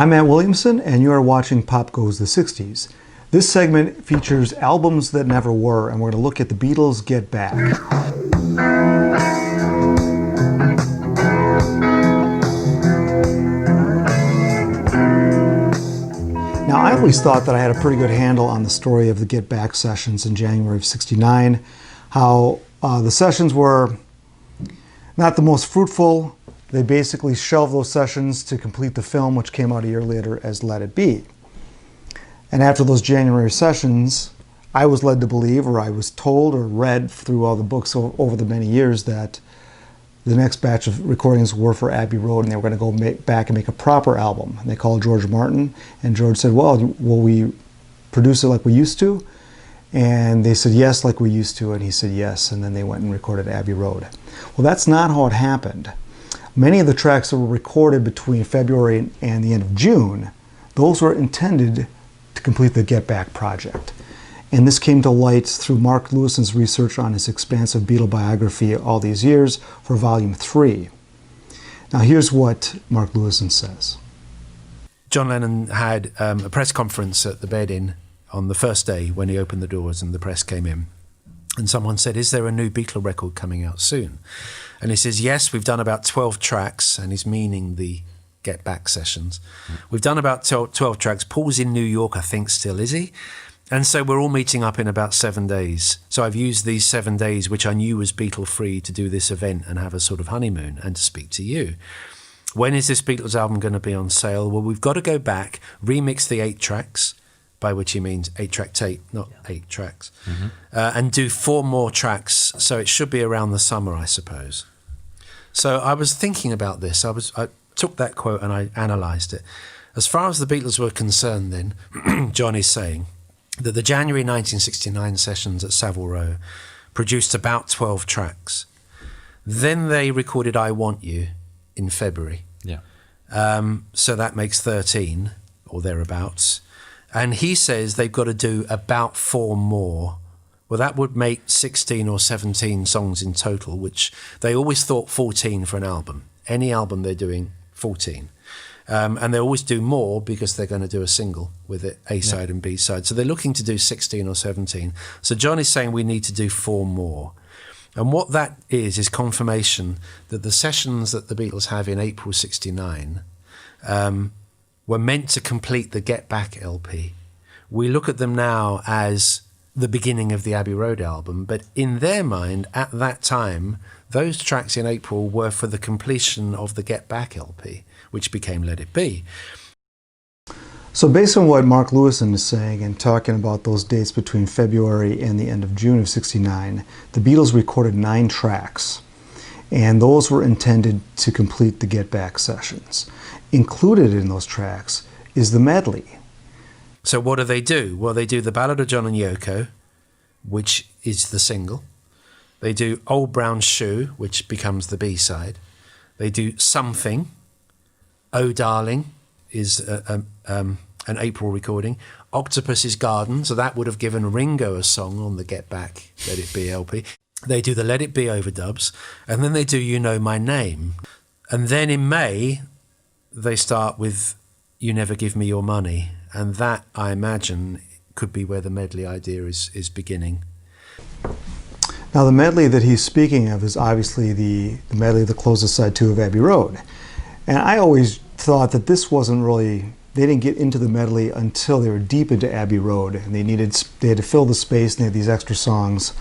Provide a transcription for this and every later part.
I'm Matt Williamson, and you are watching Pop Goes the 60s. This segment features albums that never were, and we're going to look at the Beatles' Get Back. Now, I always thought that I had a pretty good handle on the story of the Get Back sessions in January of '69, how the sessions were not the most fruitful. They basically shelved those sessions to complete the film, which came out a year later as Let It Be. And after those January sessions, I was led to believe, or I was told or read through all the books over the many years, that the next batch of recordings were for Abbey Road, and they were going to go back and make a proper album. And they called George Martin, and George said, well, will we produce it like we used to? And they said, yes, like we used to, and he said yes, and then they went and recorded Abbey Road. Well, that's not how it happened. Many of the tracks that were recorded between February and the end of June, those were intended to complete the Get Back project. And this came to light through Mark Lewisohn's research on his expansive Beatle biography all these years for Volume 3. Now here's what Mark Lewisohn says. John Lennon had a press conference at the Bed-In on the first day when he opened the doors and the press came in. And someone said, is there a new Beatle record coming out soon? And he says, yes, we've done about 12 tracks, and he's meaning the Get Back sessions. We've done about 12 tracks. Paul's in New York, I think, still, is he? And so we're all meeting up in about 7 days. So I've used these 7 days, which I knew was Beatle-free, to do this event and have a sort of honeymoon and to speak to you. When is this Beatles album going to be on sale? Well, we've got to go back, remix the 8 tracks, by which he means 8-track tape, not 8 tracks, and do 4 more tracks. So it should be around the summer, I suppose. So I was thinking about this. I took that quote and I analysed it. As far as the Beatles were concerned then, John is saying that the January 1969 sessions at Savile Row produced about 12 tracks. Then they recorded I Want You in February. Yeah. So that makes 13 or thereabouts. And he says they've got to do about 4 more. Well, that would make 16 or 17 songs in total, which they always thought 14 for an album. Any album they're doing, 14. And they always do more because they're going to do a single with it, A-side and B-side. So they're looking to do 16 or 17. So John is saying we need to do 4 more. And what that is confirmation that the sessions that the Beatles have in April '69 were meant to complete the Get Back LP. We look at them now as the beginning of the Abbey Road album, but in their mind, at that time, those tracks in April were for the completion of the Get Back LP, which became Let It Be. So based on what Mark Lewisohn is saying and talking about those dates between February and the end of June of '69, the Beatles recorded 9 tracks, and those were intended to complete the Get Back sessions. Included in those tracks is the medley. So what do? Well, they do The Ballad of John and Yoko, which is the single. They do Old Brown Shoe, which becomes the B-side. They do Something. Oh Darling is an April recording. Octopus's Garden, so that would have given Ringo a song on the Get Back Let It Be LP. They do the Let It Be overdubs, and then they do You Know My Name. And then in May, they start with You Never Give Me Your Money, and that, I imagine, could be where the medley idea is beginning. Now the medley that he's speaking of is obviously the medley that closes side 2 of Abbey Road. And I always thought that this wasn't really, they didn't get into the medley until they were deep into Abbey Road, and they had to fill the space, and they had these extra songs,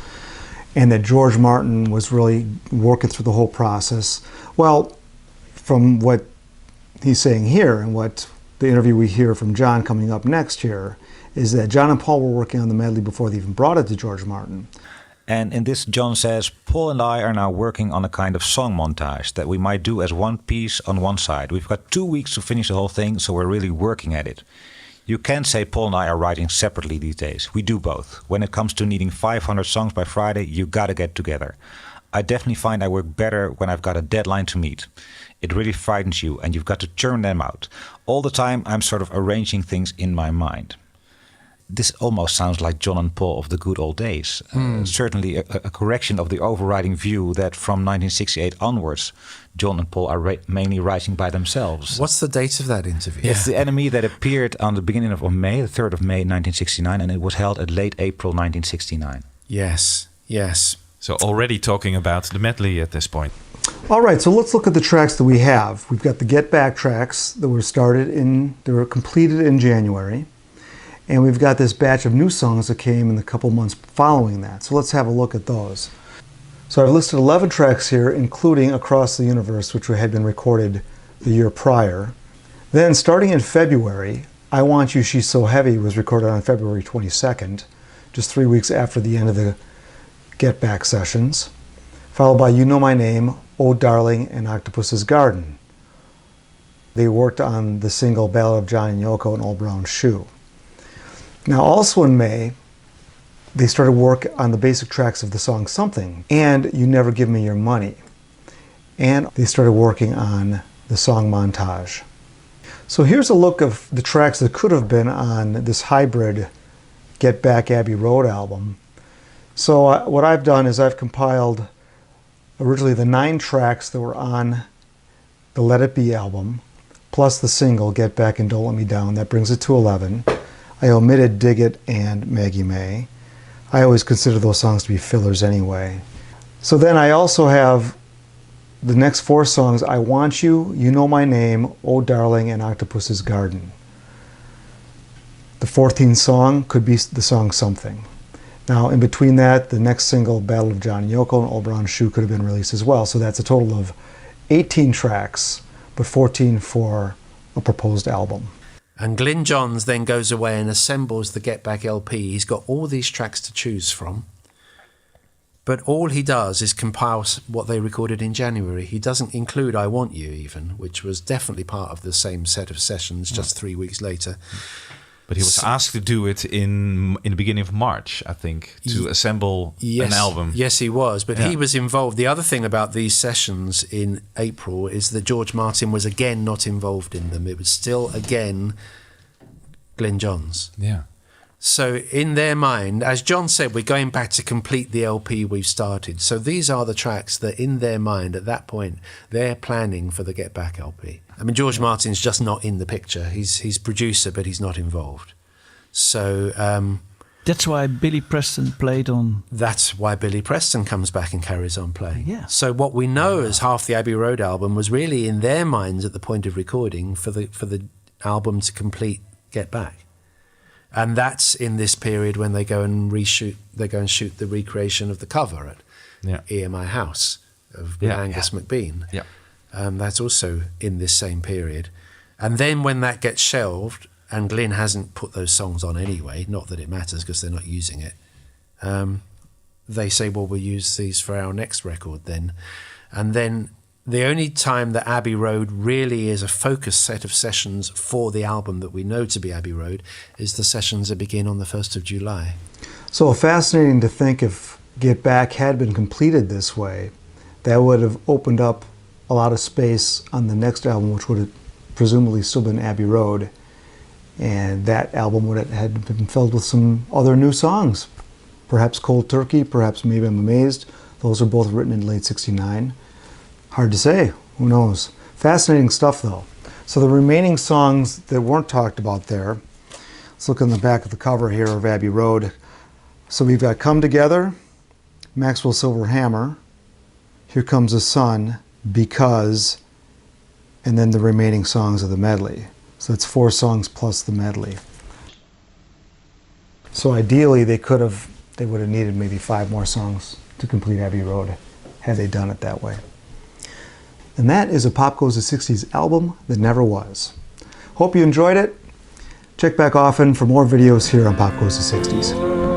and that George Martin was really working through the whole process. Well, from what he's saying here and what the interview we hear from John coming up next here is that John and Paul were working on the medley before they even brought it to George Martin. And in this, John says, Paul and I are now working on a kind of song montage that we might do as one piece on one side. We've got 2 weeks to finish the whole thing, so we're really working at it. You can't say Paul and I are writing separately these days. We do both. When it comes to needing 500 songs by Friday, you gotta get together. I definitely find I work better when I've got a deadline to meet. It really frightens you, and you've got to churn them out. All the time, I'm sort of arranging things in my mind. this almost sounds like John and Paul of the good old days. Certainly a correction of the overriding view that from 1968 onwards, John and Paul are mainly writing by themselves. What's the date of that interview? It's The Enemy that appeared on the beginning of May, the 3rd of May 1969, and it was held at late April 1969. Yes. So already talking about the medley at this point. All right, so let's look at the tracks that we have. We've got the Get Back tracks that were completed in January. And we've got this batch of new songs that came in the couple months following that. So let's have a look at those. So I've listed 11 tracks here, including Across the Universe, which had been recorded the year prior. Then, starting in February, I Want You, She's So Heavy was recorded on February 22nd, just 3 weeks after the end of the Get Back sessions, followed by You Know My Name, Oh Darling, and Octopus's Garden. They worked on the single Ballad of John and Yoko and Old Brown Shoe. Now, also in May, they started work on the basic tracks of the song Something and You Never Give Me Your Money. And they started working on the song Montage. So here's a look of the tracks that could have been on this hybrid Get Back Abbey Road album. So what I've done is I've compiled originally the 9 tracks that were on the Let It Be album, plus the single Get Back and Don't Let Me Down. That brings it to 11. I omitted Dig It and Maggie May. I always consider those songs to be fillers anyway. So then I also have the next 4 songs, I Want You, You Know My Name, Oh Darling, and Octopus's Garden. The 14th song could be the song Something. Now, in between that, the next single, Battle of John and Yoko and Old Brown Shoe, could have been released as well. So that's a total of 18 tracks, but 14 for a proposed album. And Glyn Johns then goes away and assembles the Get Back LP. He's got all these tracks to choose from, but all he does is compile what they recorded in January. He doesn't include I Want You even, which was definitely part of the same set of sessions just 3 weeks later. But he was asked to do it in the beginning of March, I think, to assemble an album. Yes, he was. But he was involved. The other thing about these sessions in April is that George Martin was again not involved in them. It was still, again, Glyn Johns. Yeah. So in their mind, as John said, we're going back to complete the LP we've started. So these are the tracks that in their mind at that point, they're planning for the Get Back LP. I mean, George Martin's just not in the picture. He's producer, but he's not involved. So that's why Billy Preston played on. That's why Billy Preston comes back and carries on playing. Yeah. So what we know as half the Abbey Road album was really in their minds at the point of recording for the album to complete Get Back. And that's in this period when they go and shoot the recreation of the cover at EMI House of Angus McBean. Yeah. That's also in this same period. And then when that gets shelved, and Glyn hasn't put those songs on anyway, not that it matters because they're not using it, they say, well, we'll use these for our next record then. And then the only time that Abbey Road really is a focused set of sessions for the album that we know to be Abbey Road is the sessions that begin on the 1st of July. So fascinating to think if Get Back had been completed this way, that would have opened up a lot of space on the next album, which would have presumably still been Abbey Road. And that album would have had been filled with some other new songs. Perhaps Cold Turkey, perhaps Maybe I'm Amazed. Those are both written in late '69. Hard to say. Who knows? Fascinating stuff, though. So the remaining songs that weren't talked about there, let's look on the back of the cover here of Abbey Road. So we've got Come Together, Maxwell Silver Hammer, Here Comes the Sun, Because, and then the remaining songs of the medley. So that's 4 songs plus the medley. So ideally they would have needed maybe 5 more songs to complete Abbey Road had they done it that way. And that is a Pop Goes the 60s album that never was. Hope you enjoyed it. Check back often for more videos here on Pop Goes the 60s.